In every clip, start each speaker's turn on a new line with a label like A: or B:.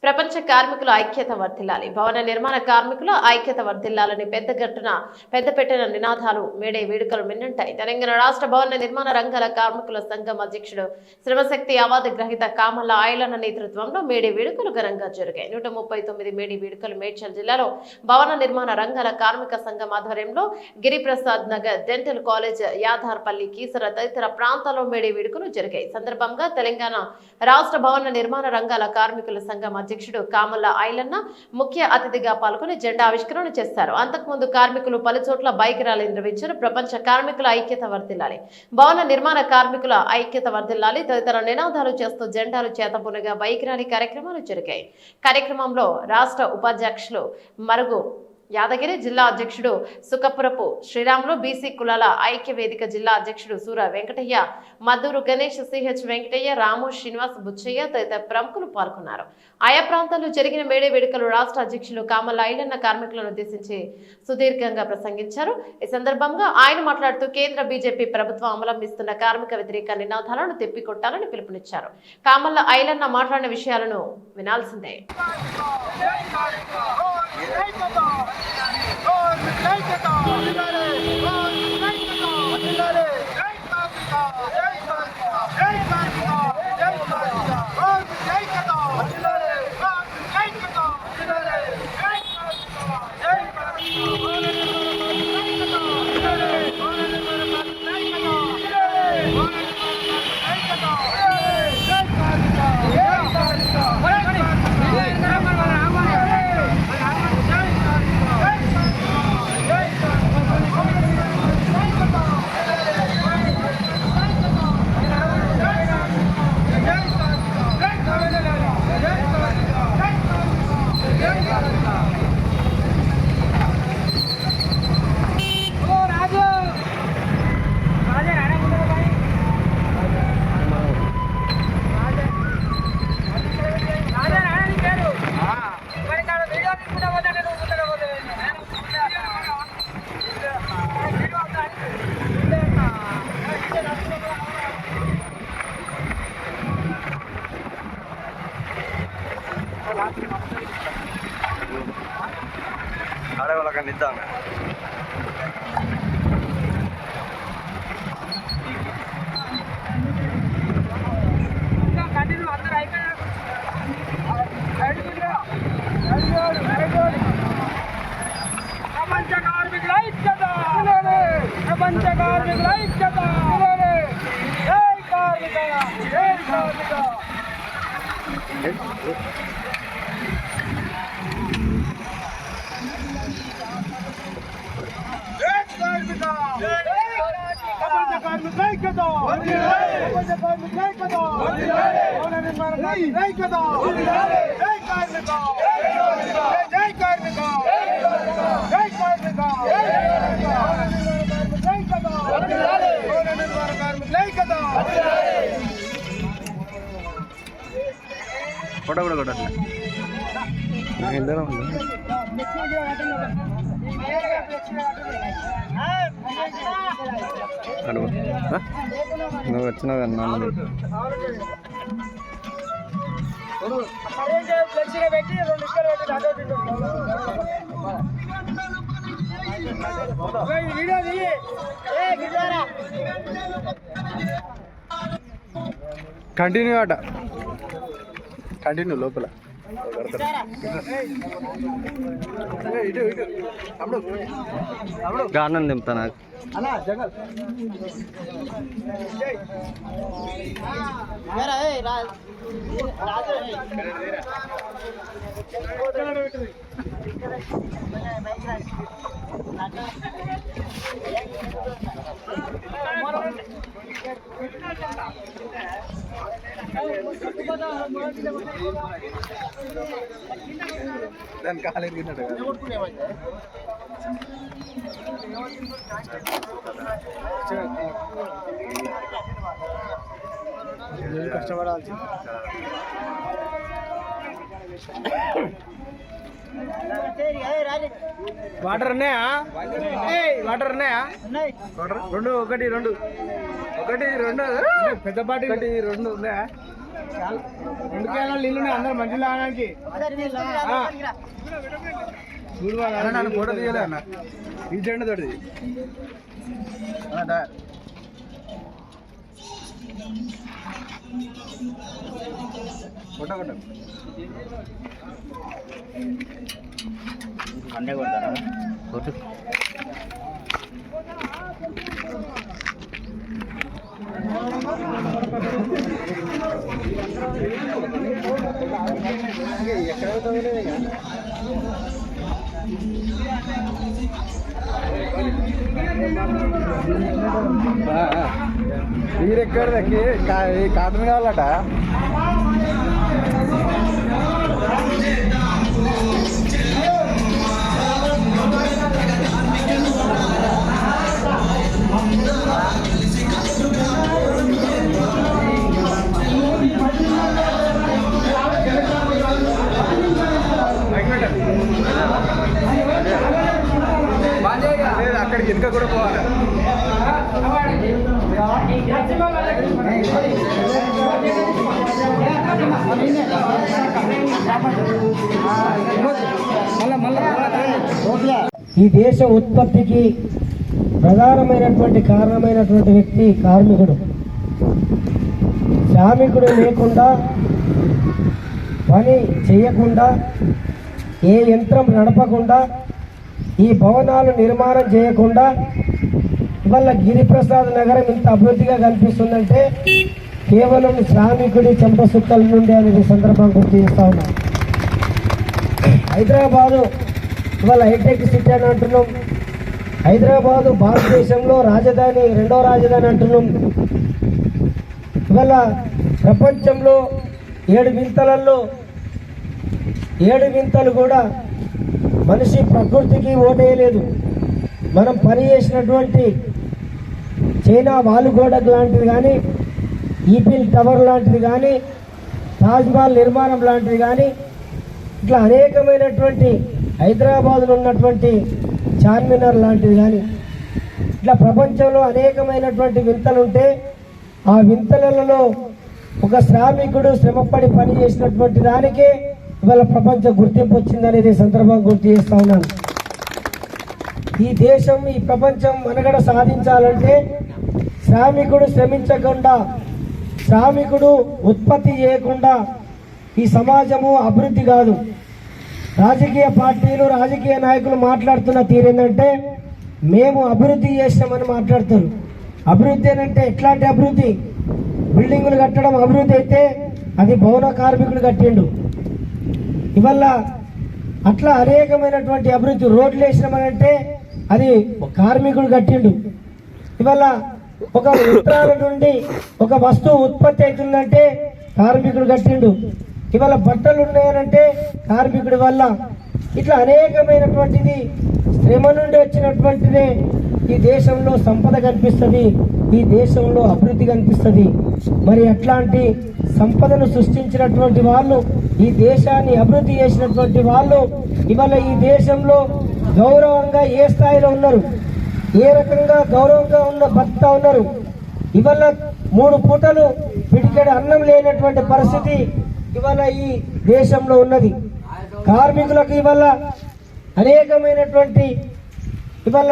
A: ప్రపంచ కార్మికుల ఐక్యత వర్ధిల్లాలి, భవన నిర్మాణ కార్మికుల ఐక్యత వర్ధిల్లాలని పెద్దపెట్టిన నినాదాలు మేడే వేడుకలు మిన్నంటాయి. తెలంగాణ రాష్ట్ర భవన నిర్మాణ రంగాల కార్మికుల సంఘం అధ్యక్షుడు శ్రమశక్తి అవార్డు గ్రహీత కామల్ల ఐలన్న నేతృత్వంలో మేడే వేడుకలు ఘనంగా జరిగాయి. 139 మేడే వేడుకలు మేడ్చల్ జిల్లాలో భవన నిర్మాణ రంగాల కార్మిక సంఘం ఆధ్వర్యంలో గిరిప్రసాద్ నగర్, డెంటల్ కాలేజ్, యాదార్పల్లి, కీసర తదితర ప్రాంతాల్లో మేడే వేడుకలు జరిగాయి. సందర్భంగా తెలంగాణ రాష్ట్ర భవన నిర్మాణ రంగాల కార్మికుల సంఘం అధ్యక్షుడు కామల్ల ఐలన్న ముఖ్య అతిథిగా పాల్గొని జెండా ఆవిష్కరణ చేశారు. అంతకుముందు కార్మికులు పలుచోట్ల బైక్ ర్యాలీ నిర్వహించారు. ప్రపంచ కార్మికుల ఐక్యత వర్ధిల్లాలి, భవన నిర్మాణ కార్మికుల ఐక్యత వర్ధిల్లాలి తదితర నినాదాలు చేస్తూ జెండాలు చేతబూనగా బైక్ ర్యాలీ కార్యక్రమాలు జరిగాయి. కార్యక్రమంలో రాష్ట్ర ఉపాధ్యక్షులు మరుగు యాదగిరి, జిల్లా అధ్యక్షుడు సుకపురపు శ్రీరాములు, బీసీ కులాల ఐక్య వేదిక జిల్లా అధ్యక్షుడు సూర వెంకటయ్య, మద్దూరు గణేష్, సిహెచ్ వెంకటయ్య, రాము, శ్రీనివాస్, బుచ్చయ్య తదితర ప్రముఖులు పాల్గొన్నారు. ఆయా ప్రాంతాల్లో జరిగిన మేడే వేడుకలు రాష్ట్ర అధ్యక్షులు కామల్ల ఐలన్న కార్మికులను ఉద్దేశించి సుదీర్ఘంగా ప్రసంగించారు. ఈ సందర్భంగా ఆయన మాట్లాడుతూ కేంద్ర బీజేపీ ప్రభుత్వం అవలంబిస్తున్న కార్మిక వ్యతిరేక నినాదాలను తిప్పికొట్టాలని పిలుపునిచ్చారు. కామల్ల ఐలన్న మాట్లాడిన విషయాలను వినాల్సిందే.
B: ఆడవాళ్ళకన్నా ఇద్దాం.
C: ప్రపంచ కార్మికుల ఐక్యత, ప్రపంచ కార్మికుల ఐక్యత, జై కార్మిక, జై కార్మిక. ప్రపంచ కార్మికుల ఐక్యత, ప్రపంచ కార్మికుల ఐక్యత, భవన నిర్మాణ కార్మికుల ఐక్యత, జై కార్మిక, జై కార్మిక, జై కార్మిక, భవన నిర్మాణ కార్మికుల ఐక్యత.
B: ఫోటో కూడా కొట్టట్లే. నువ్వు వచ్చినావు కన్నా
D: కంటిన్యూ అట, కంటిన్యూ లోపల
B: గానం దింపుతా నాకు.
D: దాని కాలు ఎరిగినట్టు కష్టపడాల్సి. వాటర్ ఉన్నాయా? వాటర్ ఉన్నాయా? రెండు ఒకటి రెండు పెద్ద పాటి ఒకటి రెండు ఉన్నాయా? 2 కేజీల నీళ్ళు అందరు మంచిగా తాగడానికి. నన్ను ఫోటో తీయలే అన్న ఈ జెండా తోటి ఫోటో కొట్ట
B: అన్నీ కొడతారా కొట్టు.
D: మీరెక్కడ కాటన్ కావాలట. అక్కడికి ఇంకా కూడా పోవాలి.
E: ఈ దేశ ఉత్పత్తికి ప్రధానమైనటువంటి కారణమైనటువంటి వ్యక్తి కార్మికుడు. శ్రామికుడు లేకుండా పని చేయకుండా ఏ యంత్రం నడపకుండా ఈ భవనాలు నిర్మాణం చేయకుండా ఇవాళ గిరిప్రసాద్ నగరం ఇంత అభివృద్ధిగా కనిపిస్తుందంటే కేవలం శ్రామికుడి చెంప సుక్కల నుండి అనేది సందర్భం గుర్తు చేస్తా ఉన్నాం. హైదరాబాదు ఇవాళ హైటెక్ సిటీ అని అంటున్నాం. హైదరాబాదు భారతదేశంలో రాజధాని, 2వ రాజధాని అంటున్నాం. ఇవాళ ప్రపంచంలో 7 వింతలలో 7 వింతలు కూడా మనిషి ప్రకృతికి ఓటేయలేదు. మనం పని చేసినటువంటి చైనా వాలుగోడ లాంటిది కానీ, ఈఫిల్ టవర్ లాంటిది కానీ, తాజ్మహల్ నిర్మాణం లాంటిది కానీ, ఇట్లా అనేకమైనటువంటి హైదరాబాద్లో ఉన్నటువంటి చార్మినార్ లాంటిది కానీ, ఇట్లా ప్రపంచంలో అనేకమైనటువంటి వింతలు ఉంటే ఆ వింతలలో ఒక శ్రామికుడు శ్రమపడి పని చేసినటువంటి దానికే ఇవాళ ప్రపంచ గుర్తింపు వచ్చిందనేది సందర్భం గుర్తు చేస్తా ఉన్నాను. ఈ దేశం, ఈ ప్రపంచం మనగడ సాధించాలంటే శ్రామికుడు శ్రమించకుండా, శ్రామికుడు ఉత్పత్తి చేయకుండా ఈ సమాజము అభివృద్ధి కాదు. రాజకీయ పార్టీలు, రాజకీయ నాయకులు మాట్లాడుతున్న తీరేందంటే మేము అభివృద్ధి చేస్తామని మాట్లాడుతారు. అభివృద్ధి అంటే ఎట్లాంటి అభివృద్ధి? బిల్డింగులు కట్టడం అభివృద్ధి అయితే అది భవన కార్మికులు కట్టిండు. ఇవల్ల అట్లా అనేకమైనటువంటి అభివృద్ధి. రోడ్లు వేసినామనంటే అది కార్మికుడు కట్టిండు. ఇవల్ల ఒక యంత్రాల నుండి ఒక వస్తువు ఉత్పత్తి అవుతుందంటే కార్మికుడు కట్టిండు. ఇవాళ బట్టలు ఉన్నాయనంటే కార్మికుడి వల్ల. ఇట్లా అనేకమైనటువంటిది శ్రమ నుండి వచ్చినటువంటిదే ఈ దేశంలో సంపద కనిపిస్తుంది, ఈ దేశంలో అభివృద్ధి కనిపిస్తుంది. మరి అట్లాంటి సంపదను సృష్టించినటువంటి వాళ్ళు, ఈ దేశాన్ని అభివృద్ధి చేసినటువంటి వాళ్ళు ఇవాళ ఈ దేశంలో గౌరవంగా ఏ స్థాయిలో ఉన్నారు, ఏ రకంగా గౌరవంగా బతుకుతా ఉన్నారు. ఇవాళ 3 పూటలు పిడికెడు అన్నం లేనటువంటి పరిస్థితి ఇవాళ ఈ దేశంలో ఉన్నది. కార్మికులకు ఇవాళ అనేకమైనటువంటి ఇవాళ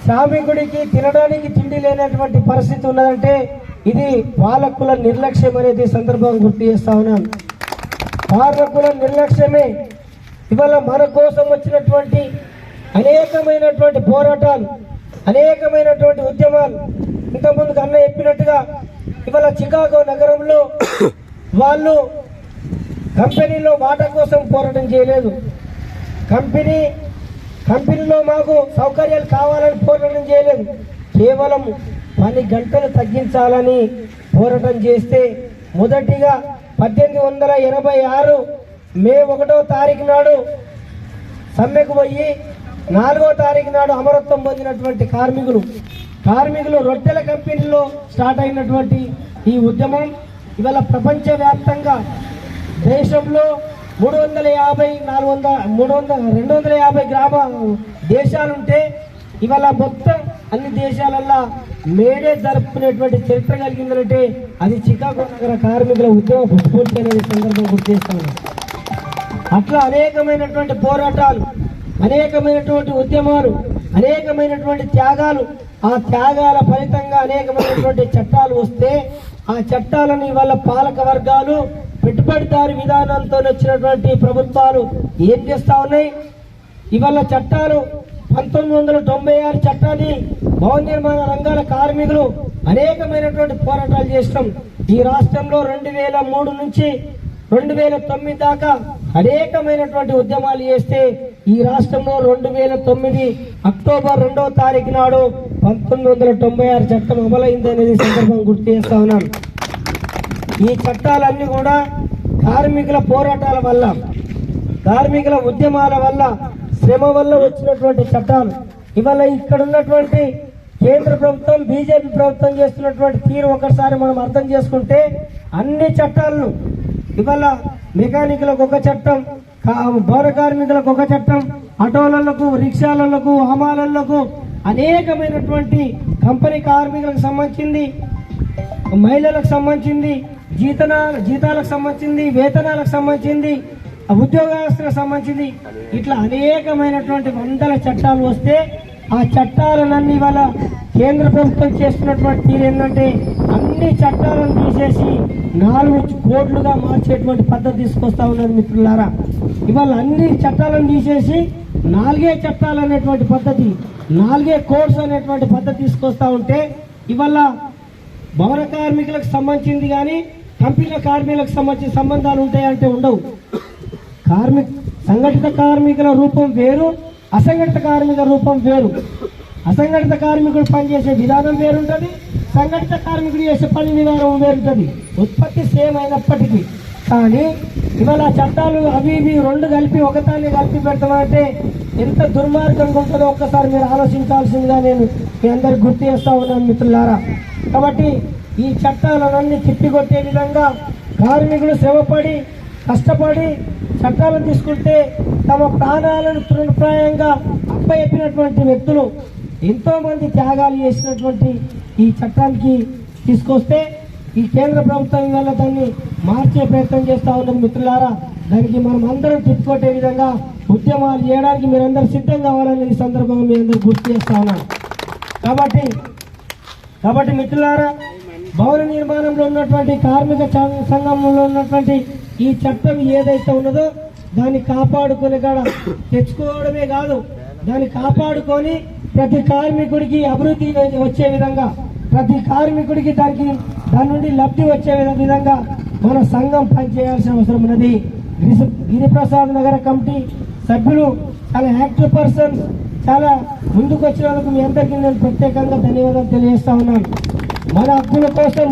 E: శ్రామికుడికి తినడానికి తిండి లేనటువంటి పరిస్థితి ఉన్నదంటే ఇది పాలకుల నిర్లక్ష్యం అనేది సందర్భం గుర్తు చేస్తా ఉన్నాను. పాలకుల నిర్లక్ష్యమే ఇవాళ మన కోసం వచ్చినటువంటి అనేకమైనటువంటి పోరాటాలు, అనేకమైనటువంటి ఉద్యమాలు. ఇంతకుముందుకు అన్న చెప్పినట్టుగా ఇవాళ చికాగో నగరంలో వాళ్ళు కంపెనీలో వాటా కోసం పోరాటం చేయలేదు. కంపెనీలో మాకు సౌకర్యాలు కావాలని పోరాటం చేయలేదు. కేవలం 10 గంటలు తగ్గించాలని పోరాటం చేస్తే మొదటిగా 1886 మే 1వ తారీఖు నాడు సమ్మెకు పోయి 4వ తారీఖు నాడు అమరత్వం పొందినటువంటి కార్మికులు రొట్టెల కంపెనీలో స్టార్ట్ అయినటువంటి ఈ ఉద్యమం ఇవాళ ప్రపంచవ్యాప్తంగా దేశంలో 250 గ్రామ దేశాలుంటే ఇవాళ మొత్తం అన్ని దేశాలల్లో మేడే జరుపుకునేటువంటి చరిత్ర కలిగిందంటే అది చికాగో నగర కార్మికుల ఉద్యమ స్ఫూర్తి అనేది సందర్భం గుర్తు చేస్తాను. అట్లా అనేకమైనటువంటి పోరాటాలు, అనేకమైనటువంటి ఉద్యమాలు, అనేకమైనటువంటి త్యాగాలు, ఆ త్యాగాల ఫలితంగా అనేకమైనటువంటి చట్టాలు వస్తే ఆ చట్టాలను ఇవాళ పాలక వర్గాలు పెట్టుబడిదారు విధానంతో వచ్చినటువంటి ప్రభుత్వాలు ఏం చేస్తా ఉన్నాయి? ఇవాళ చట్టాలు 1996 చట్టాన్ని భవన నిర్మాణ రంగాల కార్మికులు అనేకమైనటువంటి పోరాటాలు చేస్తాం. ఈ రాష్ట్రంలో 2003 నుంచి 2009 దాకా అనేకమైనటువంటి ఉద్యమాలు చేస్తే ఈ రాష్ట్రంలో 2009 అక్టోబర్ 2వ తారీఖు నాడు 1996 చట్టం అమలైంది అనేది సందర్భం గుర్తు చేస్తా ఉన్నాను. ఈ చట్టాలన్నీ కూడా కార్మికుల పోరాటాల వల్ల, కార్మికుల ఉద్యమాల వల్ల, శ్రమ వల్ల వచ్చినటువంటి చట్టాలు. ఇవాళ ఇక్కడ ఉన్నటువంటి కేంద్ర ప్రభుత్వం, బీజేపీ ప్రభుత్వం చేస్తున్నటువంటి తీరు ఒకసారి మనం అర్థం చేసుకుంటే అన్ని చట్టాలను ఇవాళ మెకానికులకు ఒక చట్టం, భవన కార్మికులకు ఒక చట్టం, ఆటోలకు, రిక్షాలకు, హమాలకు, అనేకమైనటువంటి కంపెనీ కార్మికులకు సంబంధించింది, మహిళలకు సంబంధించింది, జీతాలకు సంబంధించింది, వేతనాలకు సంబంధించింది, ఉద్యోగస్తులకు సంబంధించింది, ఇట్లా అనేకమైనటువంటి వందల చట్టాలు వస్తే ఆ చట్టాలన్నీ ఇవాళ కేంద్ర ప్రభుత్వం చేస్తున్నటువంటి తీరు ఏంటంటే అన్ని చట్టాలను తీసేసి 4 కోట్లుగా మార్చేటువంటి పద్ధతి తీసుకొస్తా ఉన్నారు మిత్రులారా. ఇవాళ అన్ని చట్టాలను తీసేసి 4 చట్టాలు అనేటువంటి పద్ధతి, 4 కోడ్స్ అనేటువంటి పద్ధతి తీసుకొస్తా ఉంటే ఇవాళ భవన కార్మికులకు సంబంధించింది కానీ కంపెనీల కార్మికులకు సంబంధించిన సంబంధాలు ఉంటాయంటే ఉండవు. సంఘటిత కార్మికుల రూపం వేరు, అసంఘటిత కార్మికుల రూపం వేరు. అసంఘటిత కార్మికుడు పనిచేసే విధానం వేరుంటుంది, సంఘటిత కార్మికుడు చేసే పని విధానం వేరుంటుంది. ఉత్పత్తి సేమ్ అయినప్పటికీ కానీ ఇవాళ చట్టాలు అవి ఇవి 2 కలిపి ఒకదాన్ని కలిపి పెడతామంటే ఎంత దుర్మార్గంగా ఉంటుందో ఒక్కసారి మీరు ఆలోచించాల్సిందిగా నేను మీ అందరికి గుర్తు చేస్తా ఉన్నాను మిత్రులారా. కాబట్టి ఈ చట్టాలన్నీ తిప్పికొట్టే విధంగా కార్మికులు శ్రమపడి కష్టపడి చట్టాలను తీసుకుంటే తమ ప్రాణాలను తృణప్రాయంగా అప్పచెప్పినటువంటి వ్యక్తులు ఎంతో మంది త్యాగాలు చేసినటువంటి ఈ చట్టానికి తీసుకొస్తే ఈ కేంద్ర ప్రభుత్వం వల్ల దాన్ని మార్చే ప్రయత్నం చేస్తా ఉన్నది మిత్రులారా. దానికి మనం అందరం తిప్పుకొట్టే విధంగా ఉద్యమాలు చేయడానికి మీరందరూ సిద్ధం కావాలని ఈ సందర్భంగా మీ అందరూ గుర్తు చేస్తా ఉన్నాను. కాబట్టి మిత్రులారా, భవన నిర్మాణంలో ఉన్నటువంటి కార్మిక సంఘంలో ఉన్నటువంటి ఈ చట్టం ఏదైతే ఉన్నదో దాన్ని కాపాడుకునే కాడ తెచ్చుకోవడమే కాదు, దాన్ని కాపాడుకొని ప్రతి కార్మికుడికి అభివృద్ధి వచ్చే విధంగా, ప్రతి కార్మికుడికి దాని నుండి లబ్ధి వచ్చే విధంగా మన సంఘం పనిచేయాల్సిన అవసరం ఉన్నది. గిరిప్రసాద్ నగర కమిటీ సభ్యులు చాలా యాక్టివ్ పర్సన్స్, చాలా ముందుకు వచ్చినందుకు మీ అందరికీ నేను ప్రత్యేకంగా ధన్యవాదాలు తెలియజేస్తా ఉన్నాను. మన హక్కుల కోసం